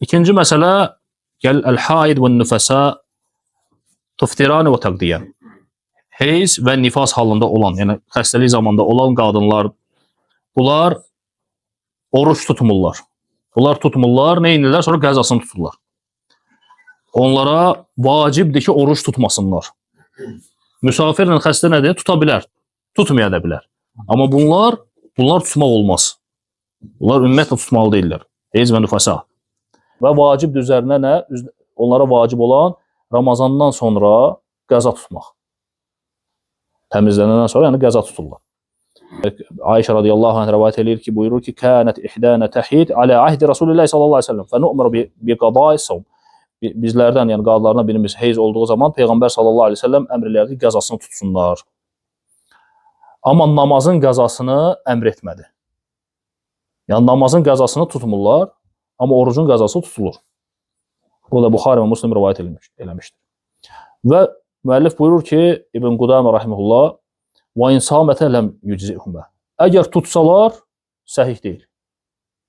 İkinci məsələ, gəl əl-haid və nüfəsə tuftirani və təqdiyə. Heyz və nifas halında olan, yəni xəstəlik zamanında olan qadınlar, bunlar oruç tutmurlar. Bunlar tutmurlar, nə edirlər? Sonra qəzasını tuturlar. Onlara vacibdir ki, oruç tutmasınlar. Müsafirlə xəstə nədir? Tuta bilər, tutmaya da bilər. Amma bunlar tutmaq olmaz. Bunlar ümumiyyətlə tutmalı deyirlər. Heyz və nüfəsə. Və vacibdir üzərinə nə? Onlara vacib olan Ramazandan sonra qəza tutmaq. Təmizlənəndən sonra yəni qəza tuturlar. Ayşə radiyallahu anh rəvayət edir ki, buyurur ki, kânət ihdânə təhid alə ahdi Rasulullah sallallahu aleyhi ve sellem və nu'mru bi qadai savm. Bizlərdən, yəni qadınlarına birimiz heyz olduğu zaman Peyğəmbər sallallahu aleyhi ve sellem əmr elərdi qəzasını tutsunlar. Amma namazın qəzasını əmr etmədi. Yəni namazın qəzasını tutmurlar, amma orucun qəzası tutulur. Bu da Buxari və Müslim rivayət eləmişdir. Və müəllif buyurur ki, İbn Qudamə rahimehullah, və insamətə ləm yüczihumə. Əgər tutsalar, səhih deyil.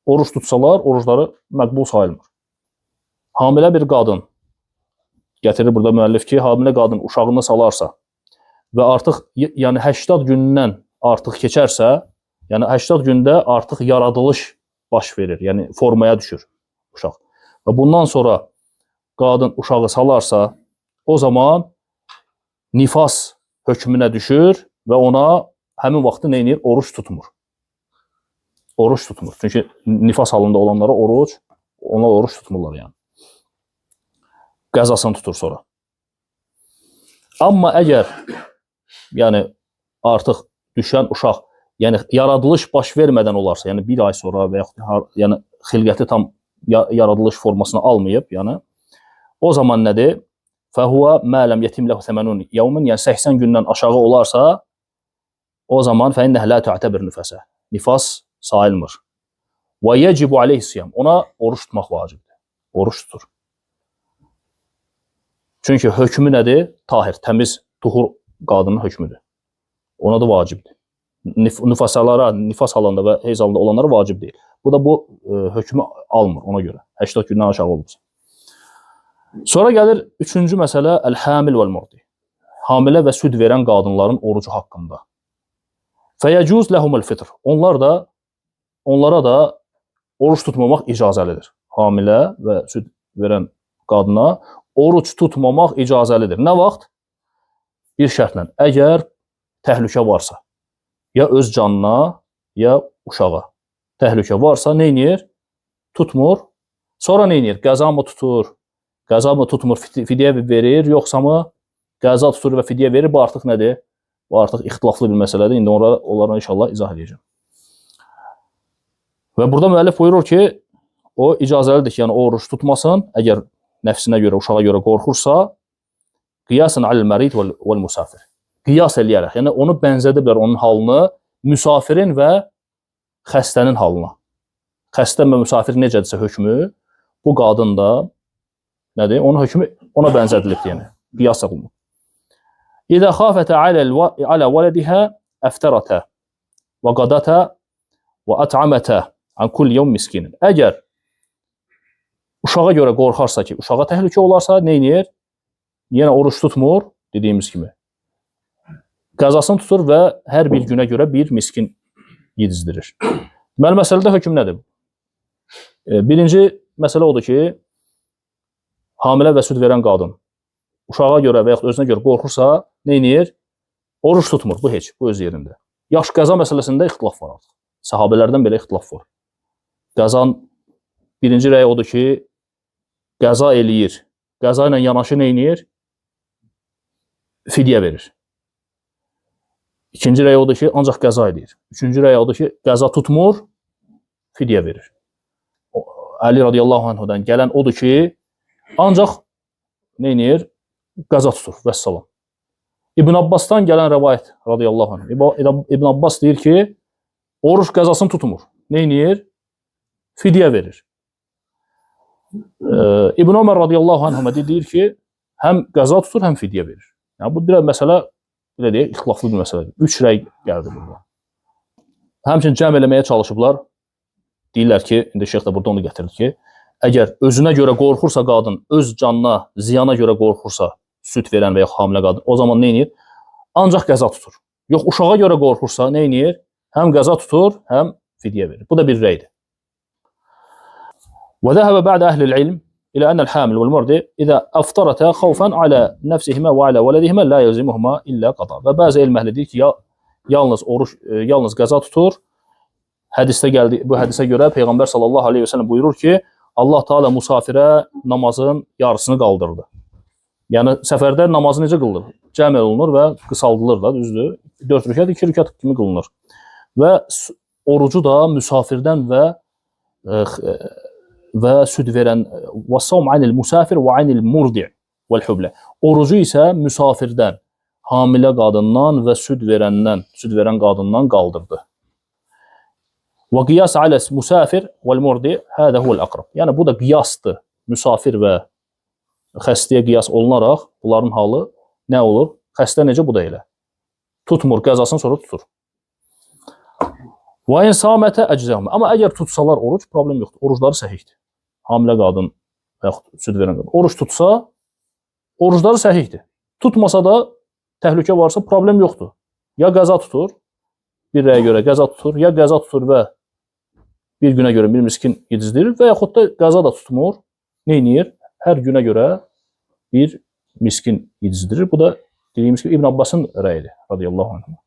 Oruç tutsalar, oruçları məqbul sayılmır. Hamilə bir qadın, gətirir burada müəllif ki, hamilə qadın uşağını salarsa və artıq yəni 80 gündən artıq keçərsə, yəni 80 gündə artıq yaradılış baş verir, yəni formaya düşür uşaq. Və bundan sonra qadın uşağı salarsa, o zaman nifas hökmünə düşür və ona həmin vaxtı nə edir? Oruç tutmur. Oruç tutmur. Çünki nifas halında olanlara onlar oruç tutmurlar yəni. Qəzasını tutur sonra. Amma əgər yəni artıq düşən uşaq, yəni yaradılış baş vermədən olarsa, yəni bir ay sonra və yaxud yəni xilqəti tam yaradılış formasını almayıb, yəni o zaman nədir? Fəhuvə mə ləm yetim ləhu 80 yevmin, yəni 80 gündən aşağı olarsa, o zaman fəinnəh lə tu'təbir nifəsə. Nifas sayılmır. Və yecibu aleyhi siyam. Ona oruç tutmaq vacibdir. Oruç tutur. Çünki hökmü nədir? Tahir, təmiz, tuhur qadının hökmüdür. Ona da vacibdir. Nüfasalara, nifas halında və heyz halında olanlara vacib deyil. Bu da bu hökmü almır ona görə. 80 gündən aşağı olursa. Sonra gəlir üçüncü məsələ əl-hamil vəl-murdi. Hamilə və süd verən qadınların orucu haqqında. Fəyəcuz ləhumul fitr. Onlara da oruç tutmamaq icazəlidir. Hamilə və süd verən qadına oruç tutmamaq icazəlidir. Nə vaxt? Bir şərtlə. Əgər təhlükə varsa, ya öz canına, ya uşağa təhlükə varsa, nə edir? Tutmur. Sonra nə edir? Qəza mı tutur? Qəza mı tutmur, fidyə verir, yoxsa mı qəza tutur və fidyə verir? Bu artıq nədir? Bu artıq ixtilaflı bir məsələdir. İndi onlara inşallah izah edəcəm. Və burada müəllif buyurur ki, o icazəlidir ki, yəni o oruç tutmasın, əgər nəfsinə görə, uşağa görə qorxursa, qiyasın aləl-mərid vəl-musafir. Qiyas eləyərək, yəni onu bənzədiblər onun halını müsafirin və xəstənin halına. Xəstə və müsafir necədirsə hökmü, bu qadın da nədir? Onun hökmü ona bənzədilibdir, yəni qiyas olunur. İzə xafətə alə vələdihə əftərətə və qadətə və ət'amətə an kull yevm miskinin. Əgər uşağa görə qorxarsa ki, uşağa təhlükə olarsa, nə edir? Yenə oruç tutmur, dediyimiz kimi. Qəzasını tutur və hər bir günə görə bir miskin yedizdirir. Deməli, məsələdə hökm nədir? Birinci məsələ odur ki, hamilə və süd verən qadın uşağa görə və yaxud özünə görə qorxursa, nə edir? Oruç tutmur, bu heç, bu öz yerində. Yaş qəza məsələsində ixtilaf var artıq. Səhabələrdən belə ixtilaf var. Qəzan birinci rəy odur ki, qəza eləyir. Qəza ilə yanaşı nə edir? Fidyə verir. İkinci rəy odur ki, ancaq qəza edir. Üçüncü rəy odur ki, qəza tutmur, fidyə verir. Əli radiyallahu anhudan gələn odur ki, ancaq nə edir? Qəza tutur. Vəssalam. İbn Abbasdan gələn rəvayət radiyallahu anh. İbn Abbas deyir ki, oruç qəzasını tutmur. Nə edir? Fidyə verir. İbn Ömər radiyallahu anh deyir ki, həm qəza tutur, həm fidyə verir. Yəni, bu bir məsələ, belə deyək, ixtilaflı bir məsələdir. 3 rəy gəldi burada. Həmçinin cəm eləməyə çalışıblar. Deyirlər ki, indi şeyx də burada onu gətirir ki, Əgər özünə görə qorxursa qadın, öz canına, ziyana görə qorxursa, süd verən və ya hamilə qadın, o zaman nə edir? Ancaq qəza tutur. Yox, uşağa görə qorxursa nə edir? Həm qəza tutur, həm fidyə verir. Bu da bir rəydir. وذهب بعد أهل العلم إلى أن الحامل والمرضع إذا أفطرتا خوفا على نفسهما وعلى ولدهما لا يلزمهما إلا قضاء. Və bəzi elm əhli deyir ki, yalnız oruç, yalnız qəza tutur. Hədisdə gəldi, bu hədisə görə Peyğəmbər sallallahu aleyhi və səlləm buyurur ki, Allah Teala musafirə namazın yarısını qaldırdı. Yəni səfərdə namazı necə qılınır? Cəm olunur və qısaldılır da, düzdür? 4 rükət, 2 rükət kimi qılınır. Və orucu da müsafirdən və süd verən vəssavm anil musafir və anil murdi' vəl hublə. Orucu isə müsafirdən, hamilə qadından və süd verən qadından qaldırdı. Və qiyas alə musafir vəl murdi' hədə huvəl əqrab. Yəni bu da qiyasdır. Müsafir və xəstəyə qiyas olunaraq bunların halı nə olur? Xəstə necə, bu da elə. Tutmur, qəzasını sonra tutur. Və in samətə əczəhum. Amma əgər tutsalar oruç, problem yoxdur. Orucları səhihdir. Hamilə qadın və yaxud süd verən qadın. Oruç tutsa, orucları səhihdir. Tutmasa da təhlükə varsa problem yoxdur. Ya qəza tutur, bir rəyə görə qəza tutur, ya qəza tutur və bir günə görə bir miskin yedizdirir və yaxud da qəza da tutmur. Neyniyir? Hər günə görə bir miskin yedizdirir. Bu da dediyimiz kimi İbn Abbasın rəyidir. Radiyallahu anh.